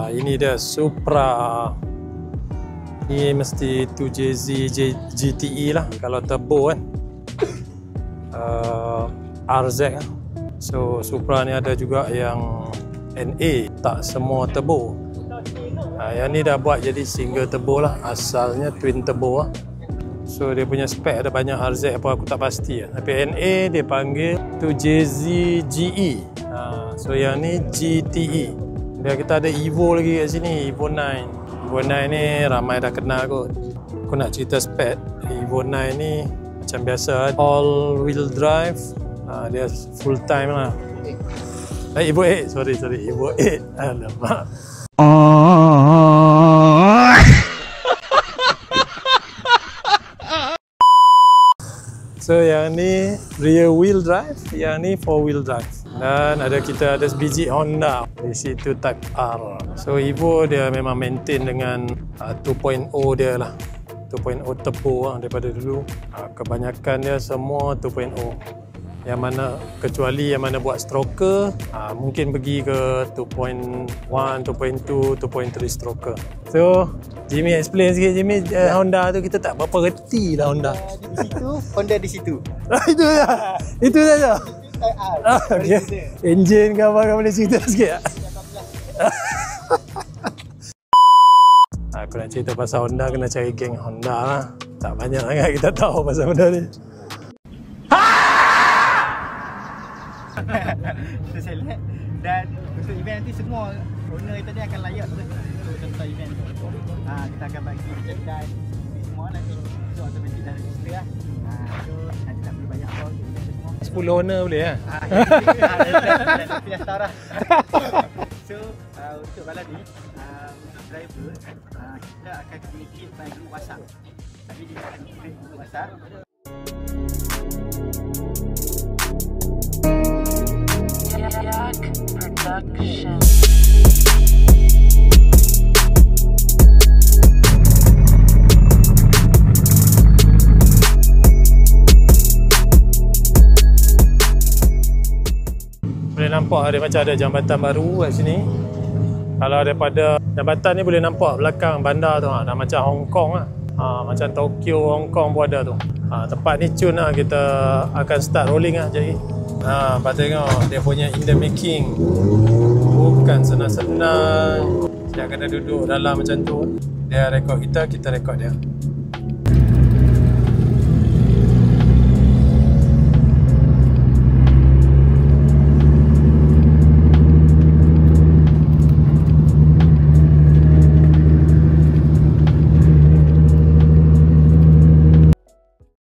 Ini dia Supra. Ini mesti 2JZ GTE lah kalau turbo kan. RZ lah. So Supra ni ada juga yang NA, tak semua turbo. Yang ni dah buat jadi single turbo lah. Asalnya twin turbo lah. So dia punya spek ada banyak, RZ apa aku tak pasti lah. Tapi NA dia panggil 2JZ GE. So yang ni GTE. Dia kita ada Evo lagi kat sini, Evo 9. Evo 9 ni ramai dah kenal kot. Aku nak cerita spek Evo 9 ni macam biasa, all wheel drive. Dia full time lah. Evo 8, sorry Evo 8. Alamak. So yang ni rear wheel drive, yang ni four wheel drive. Dan kita ada sebiji Honda di situ Type R. So Evo dia memang maintain dengan 2.0 dia lah. 2.0 turbo lah daripada dulu. Kebanyakan dia semua 2.0. Yang mana kecuali yang mana buat stroker, mungkin pergi ke 2.1, 2.2, 2.3 stroker. So Jimmy explain sikit Jimmy, Honda tu kita tak berapa reti lah Honda. Di situ, Honda di situ. Itu saja. Itu saja. Okay. Enjin ke apa, kau boleh cerita sikit tak? Aku nak cerita pasal Honda, kena cari geng Honda lah. Tak banyak sangat kita tahu pasal Honda ni. Kita select dan untuk event nanti semua owner kita ni akan layak untuk contoh event tu. Kita akan bagi dan semua nanti so automatic dah register lah. So nanti tak perlu bayar apa semua. 10 owner boleh lah. Nanti dah start lah. So untuk balap ni, untuk driver kita akan communicate by group WhatsApp. Tapi dia akan create group WhatsApp. Production. Boleh nampak dia macam ada jambatan baru kat sini. Kalau daripada jambatan ni boleh nampak belakang bandar tu, dah macam Hong Kong lah. Macam Tokyo, Hong Kong pun ada tu. Tempat ni cun lah, kita akan start rolling lah jadi. Nampak tengok dia punya in the making. Bukan senang-senang. Dia kena duduk dalam macam tu. Dia rekod kita, kita rekod dia.